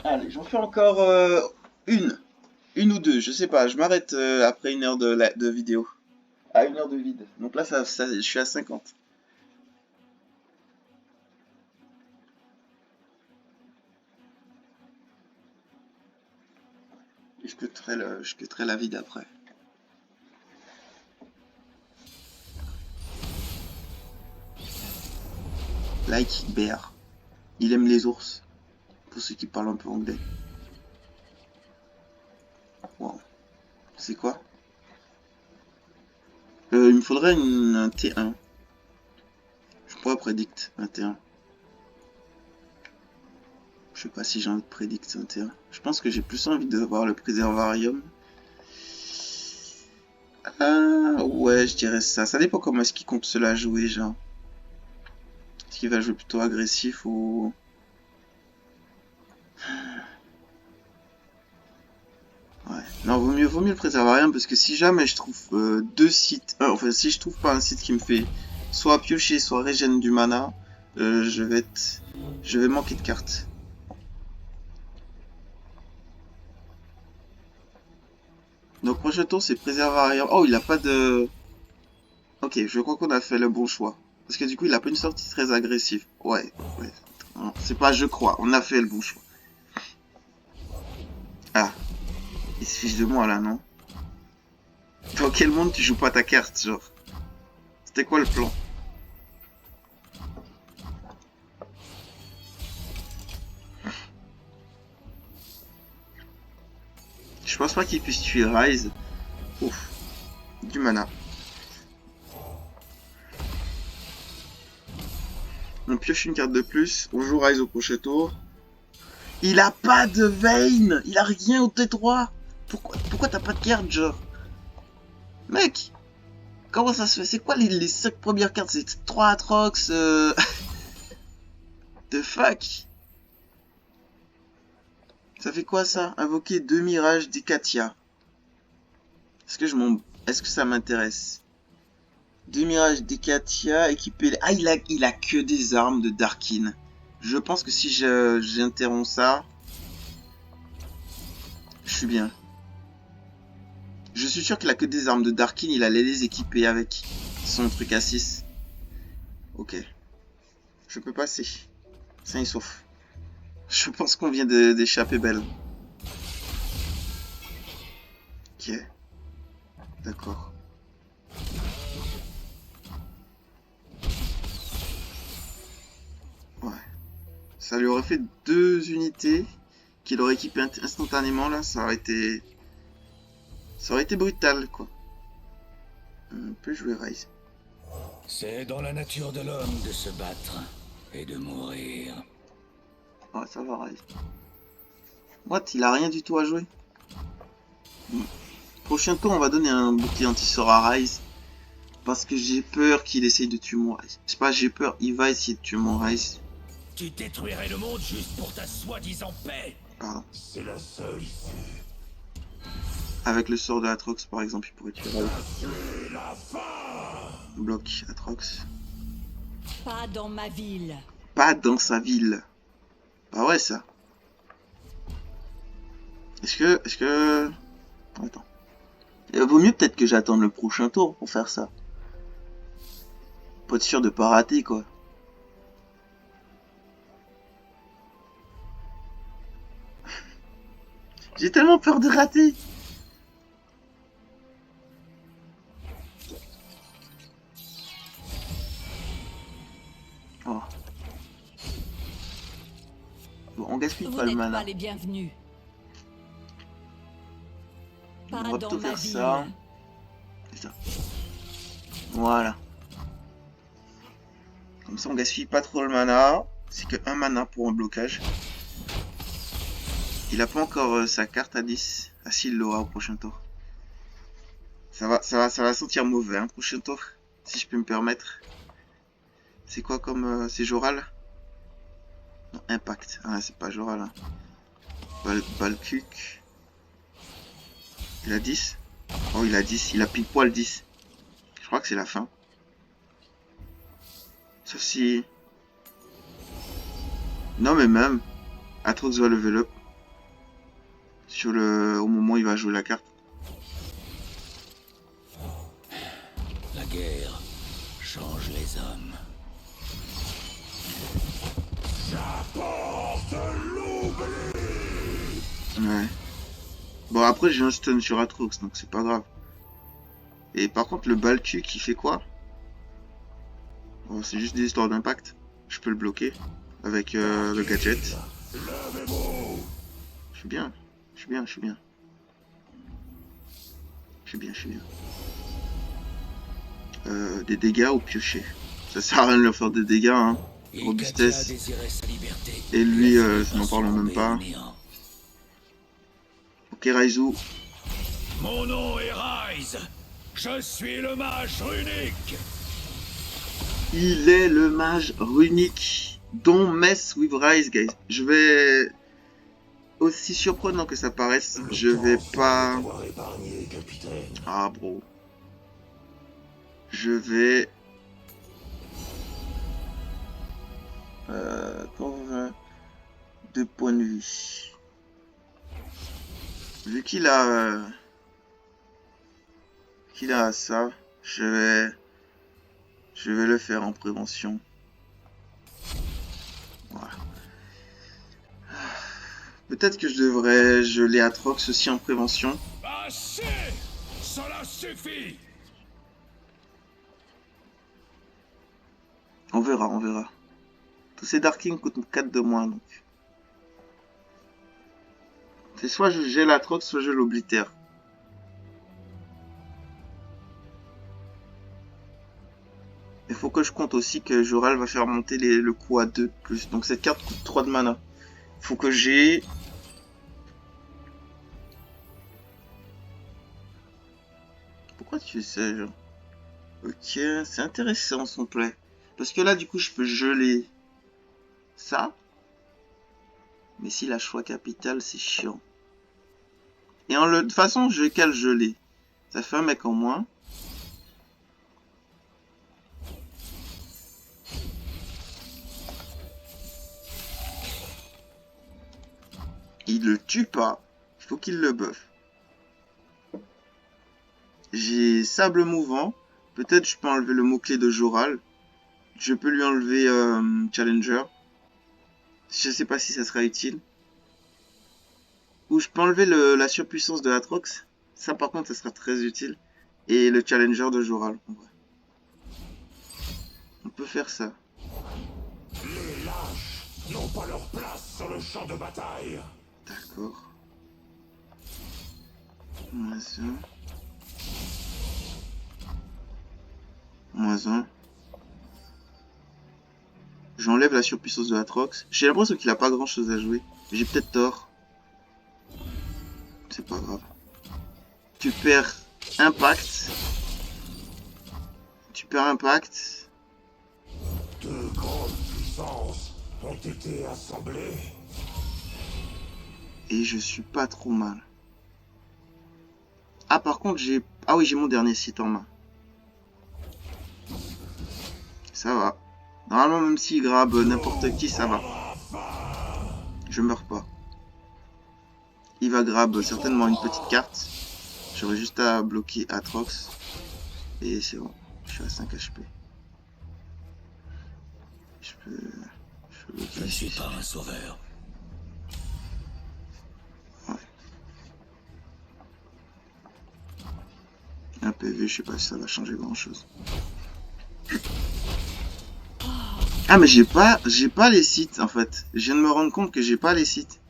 Allez, j'en fais encore une. Une ou deux, je sais pas. Je m'arrête après 1 heure de vidéo. À 1 heure de vide. Donc là, je suis à 50. je quitterai la vie d'après. Like Bear. Il aime les ours. Pour ceux qui parlent un peu anglais. Wow. C'est quoi? Il me faudrait un T1. Je pourrais prédict un T1. Je sais pas si j'ai envie de prédict un T1. Je pense que j'ai plus envie de voir le préservarium. Ah ouais, je dirais ça. Ça dépend comment est-ce qu'il compte cela jouer, genre. Est-ce qu'il va jouer plutôt agressif ou... Ouais. Non, vaut mieux le préservarium parce que si jamais je trouve deux sites... enfin, si je trouve pas un site qui me fait soit piocher, soit régène du mana, je vais manquer de cartes. Donc prochain tour c'est préservarium. Oh, il a pas de... Ok, je crois qu'on a fait le bon choix. Parce que du coup il a pas une sortie très agressive. Ouais. C'est pas je crois, on a fait le bon choix. Ah, il se fiche de moi là, non? Dans quel monde tu joues pas ta carte, genre? C'était quoi le plan? Je pense pas qu'il puisse tuer Rise. Ouf. Du mana. On pioche une carte de plus. On joue Rise au prochain tour. Il a pas de veine. Il a rien au T3. Pourquoi t'as pas de carte, genre? Mec, comment ça se fait? C'est quoi les 5 premières cartes? C'est 3 Atrox. The fuck? Ça fait quoi ça? Invoquer 2 mirages d'Ekatia. Est-ce que ça m'intéresse? 2 mirages d'Ekatia équipés... Ah, il a que des armes de Darkin. Je pense que si j'interromps ça... Je suis bien. Je suis sûr qu'il a que des armes de Darkin. Il allait les équiper avec son truc à 6. Ok. Je peux passer. Sain et sauf. Je pense qu'on vient d'échapper belle. Ok. D'accord. Ouais. Ça lui aurait fait 2 unités qu'il aurait équipé instantanément là. Ça aurait été brutal quoi. On peut jouer Rise. C'est dans la nature de l'homme de se battre et de mourir. Ouais, ça va Rise. What? Il a rien du tout à jouer. Prochain tour, on va donner un bouclier anti-sort à Rise. Parce que j'ai peur qu'il essaye de tuer mon Rise. Je sais pas, j'ai peur, il va essayer de tuer mon Rise. Tu détruirais le monde juste pour ta soi-disant paix. Pardon. C'est la seule issue. Avec le sort de Atrox par exemple, il pourrait tuer Rise. C'est la fin. Bloc Atrox. Pas dans ma ville. Pas dans sa ville. Bah ouais ça. Est-ce que... Attends. Il vaut mieux peut-être que j'attende le prochain tour pour faire ça. Pour être sûr de pas rater quoi. J'ai tellement peur de rater. Oh. Bon, on gaspille Vous pas le n'êtes mana. pas les bienvenus. On Pas va dans plutôt ma faire ville. ça. C'est ça. Voilà. Comme ça on gaspille pas trop le mana. C'est que un mana pour un blocage. Il a pas encore sa carte à 10. Ah si, il l'aura au prochain tour. Ça va sentir mauvais hein, prochain tour. Si je peux me permettre. C'est quoi comme... c'est Joral? Non, Impact. Ah c'est pas Joral. Hein. Balkuk. Il a 10. Oh il a 10. Il a pile poil 10. Je crois que c'est la fin. Sauf si... Non mais même. Atrox va level up. Au moment où il va jouer la carte. La guerre change les hommes. J'apporte l'oubli. Ouais. Bon, après, j'ai un stun sur Atrox, donc c'est pas grave. Et par contre, le Baltuk, il fait quoi? Bon, c'est juste des histoires d'impact. Je peux le bloquer avec le gadget. Je suis bien. Je suis bien, je suis bien. Je suis bien, je suis bien. Des dégâts au piocher. Ça sert à rien de leur faire des dégâts, hein. Robustesse. Et lui, je n'en parle même pas. Ok, Raizu. Mon nom est Rise. Je suis le mage runique. Il est le mage runique. Don't mess with Rise, guys. Je vais... Aussi surprenant que ça paraisse, je vais pas... Ah, bro. Je vais... Convainc 2 points de vie. Vu qu'il a... qu'il a ça, je vais le faire en prévention. Voilà. Peut-être que je devrais geler Atrox aussi en prévention. Assez! Cela suffit! On verra, on verra. Tous ces Darking coûtent 4 de moins, donc. C'est soit je gèle Atrox, soit je l'oblitère. Il faut que je compte aussi que Joral va faire monter le coup à 2 de plus. Donc cette carte coûte 3 de mana. Il faut que j'ai... Pourquoi tu fais ça, genre? Ok, c'est intéressant son play. Parce que là, du coup, je peux geler ça. Mais s'il a choix capital, c'est chiant. Et de toute façon, je vais qu'à le geler. Ça fait un mec en moins. Il le tue pas. Il faut qu'il le buff. J'ai sable mouvant. Peut-être je peux enlever le mot-clé de Joral. Je peux lui enlever Challenger. Je sais pas si ça sera utile. Ou je peux enlever la surpuissance de Atrox. Ça par contre ça sera très utile. Et le Challenger de Joral. On peut faire ça. Les lâches n'ont pas leur place sur le champ de bataille. D'accord. Moison. Moison. J'enlève la surpuissance de Atrox. J'ai l'impression qu'il a pas grand chose à jouer. J'ai peut-être tort. C'est pas grave. Tu perds Impact. Tu perds Impact. Deux grandes puissances ont été assemblées. Et je suis pas trop mal. Ah par contre j'ai... Ah oui j'ai mon dernier site en main. Ça va. Normalement même s'il grabe n'importe qui ça va. Je meurs pas. Il va grab certainement une petite carte. J'aurais juste à bloquer Atrox. Et c'est bon. Je suis à 5 HP. Je peux Je ne suis pas un sauveur. Ouais. Un PV, je sais pas si ça va changer grand chose. Ah mais j'ai pas les sites en fait. Je viens de me rendre compte que j'ai pas les sites.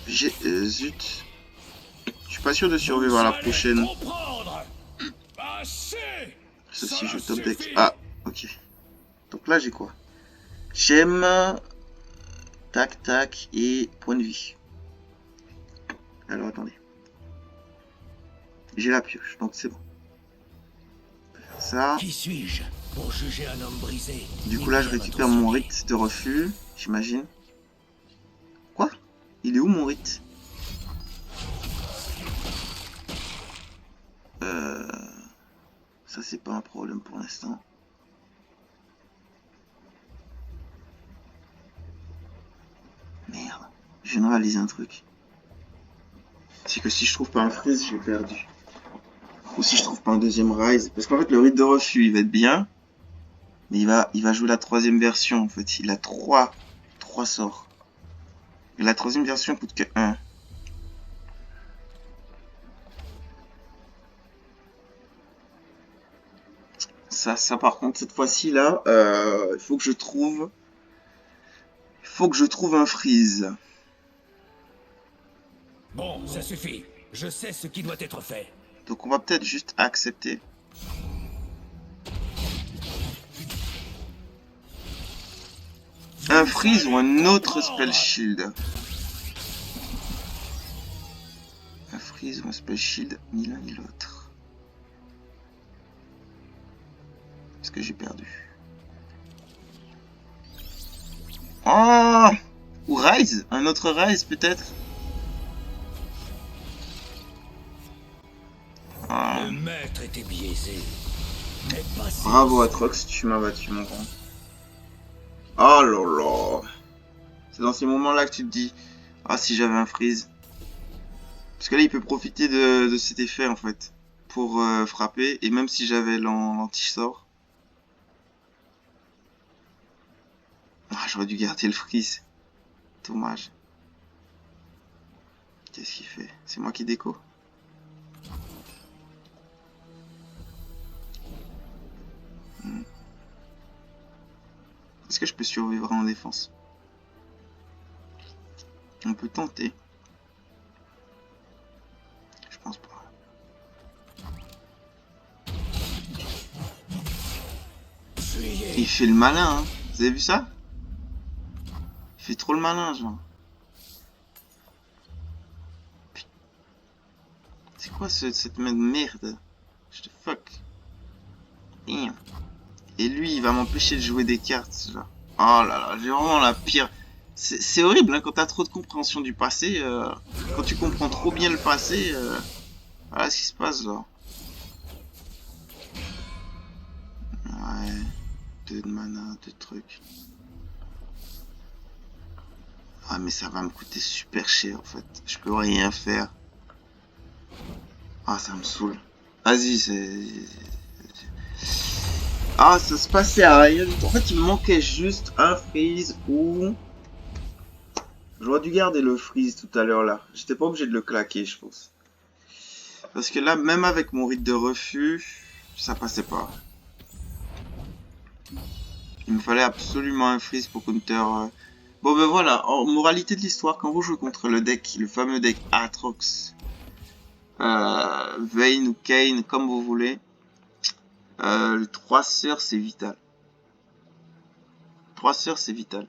Zut. Je suis pas sûr de survivre à la prochaine. Sauf si je top deck. Ah, ok. Donc là j'ai quoi? J'aime. Tac tac et point de vie. Alors attendez. J'ai la pioche, donc c'est bon. On peut faire ça. Qui suis-je pour juger un homme brisé? Du coup là je récupère mon rite de refus, j'imagine. Quoi? Il est où mon rite? Ça c'est pas un problème pour l'instant. Merde, je viens de réaliser un truc. C'est que si je trouve pas un freeze, j'ai perdu. Ou si je trouve pas un deuxième rise. Parce qu'en fait le rite de refus il va être bien. Mais il va jouer la troisième version en fait. Il a 3 sorts. Et la troisième version coûte que 1. Ça par contre, cette fois-ci là, il faut que je trouve... Il faut que je trouve un freeze. Bon, ça suffit. Je sais ce qui doit être fait. Donc on va peut-être juste accepter. Un freeze ou un autre spell shield. Un freeze ou un spell shield, ni l'un ni l'autre. Parce que j'ai perdu. Oh! Ou Rise? Un autre Rise peut-être? Ah. Le maître était biaisé. Mais pas si... Bravo Atrox, tu m'as battu mon grand. Oh là là. C'est dans ces moments-là que tu te dis, ah si j'avais un freeze. Parce que là il peut profiter de cet effet en fait. Pour frapper. Et même si j'avais l'anti-sort. Ah, j'aurais dû garder le freeze. Dommage. Qu'est-ce qu'il fait? C'est moi qui déco. Est-ce que je peux survivre en défense? On peut tenter. Je pense pas. Il fait le malin, hein. Vous avez vu ça? Il fait trop le malin, genre. C'est quoi cette merde? Je te fuck. Damn. Et lui, il va m'empêcher de jouer des cartes, genre. Oh là là, j'ai vraiment la pire. C'est horrible, hein, quand t'as trop de compréhension du passé. Quand tu comprends trop bien le passé, voilà ce qui se passe, genre. Ouais. 2 de mana, 2 trucs. Ah, mais ça va me coûter super cher, en fait. Je peux rien faire. Ah, ça me saoule. Vas-y, Ah, ça se passait à rien du tout. En fait, il me manquait juste un freeze ou... J'aurais dû garder le freeze tout à l'heure là. J'étais pas obligé de le claquer, je pense. Parce que là, même avec mon rite de refus, ça passait pas. Il me fallait absolument un freeze pour counter... Bon ben voilà, en moralité de l'histoire, quand vous jouez contre le deck, le fameux deck Atrox, Vayne ou Kane, comme vous voulez, le 3 sœurs c'est vital. 3 sœurs c'est vital.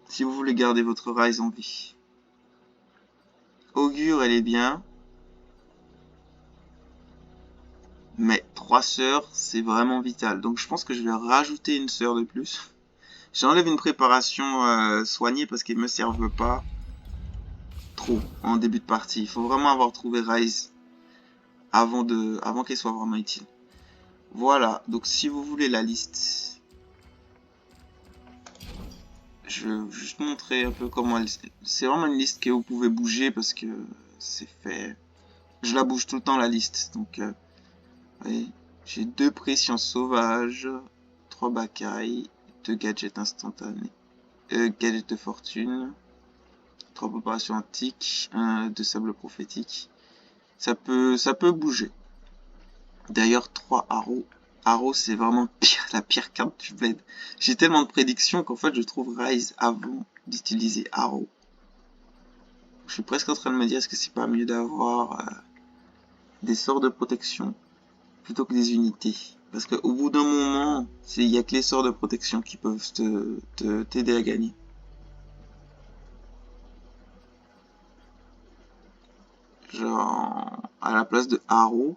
Si vous voulez garder votre Rise en vie. Augure elle est bien. Mais 3 sœurs c'est vraiment vital. Donc je pense que je vais rajouter une sœur de plus. J'enlève une préparation soignée parce qu'elle me servent pas trop en début de partie. Il faut vraiment avoir trouvé Rise avant qu'elle soit vraiment utile. Voilà, donc si vous voulez la liste, je vais juste montrer un peu comment elle... C'est vraiment une liste que vous pouvez bouger parce que c'est fait... Je la bouge tout le temps la liste, donc... voyez, j'ai 2 pressions sauvages, 3 Bakai, 2 gadgets instantanés, gadgets de fortune, 3 préparations antiques, 2 sables prophétiques. Ça peut bouger. D'ailleurs, 3 arrows. Arrow, c'est vraiment pire, la pire carte du bled. J'ai tellement de prédictions qu'en fait, je trouve Rise avant d'utiliser Arrow. Je suis presque en train de me dire, est-ce que c'est pas mieux d'avoir des sorts de protection plutôt que des unités? Parce qu'au bout d'un moment, il y a que les sorts de protection qui peuvent t'aider à gagner. Genre, à la place de Arrow,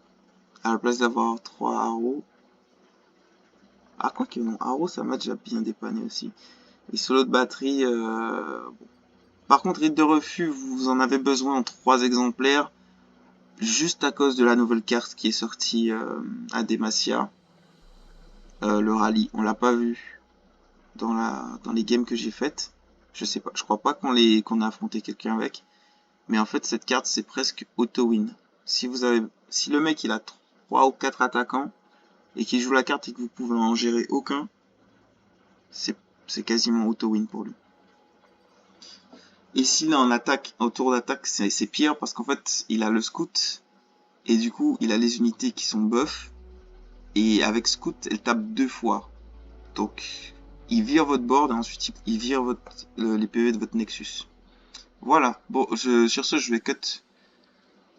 à la place d'avoir 3 Arrow, ah quoi que non, Arrow ça m'a déjà bien dépanné aussi. Et solo de batterie, bon. Par contre, rite de refus, vous en avez besoin en 3 exemplaires, juste à cause de la nouvelle carte qui est sortie à Demacia, le rallye. On l'a pas vu dans les games que j'ai faites. Je sais pas, je crois pas qu'on a affronté quelqu'un avec. Mais en fait, cette carte, c'est presque auto-win. Si le mec il a 3 ou 4 attaquants et qu'il joue la carte et que vous pouvez en gérer aucun, c'est quasiment auto-win pour lui. Et s'il est en attaque, en tour d'attaque, c'est pire parce qu'en fait, il a le scout et du coup, il a les unités qui sont buff. Et avec Scout, elle tape 2 fois. Donc, il vire votre board et ensuite il vire les PV de votre Nexus. Voilà. Bon, sur ce, je vais cut.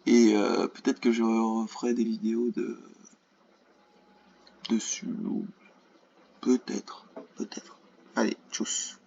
Et peut-être que je referai des vidéos dessus. Ou peut-être. Allez, tchuss.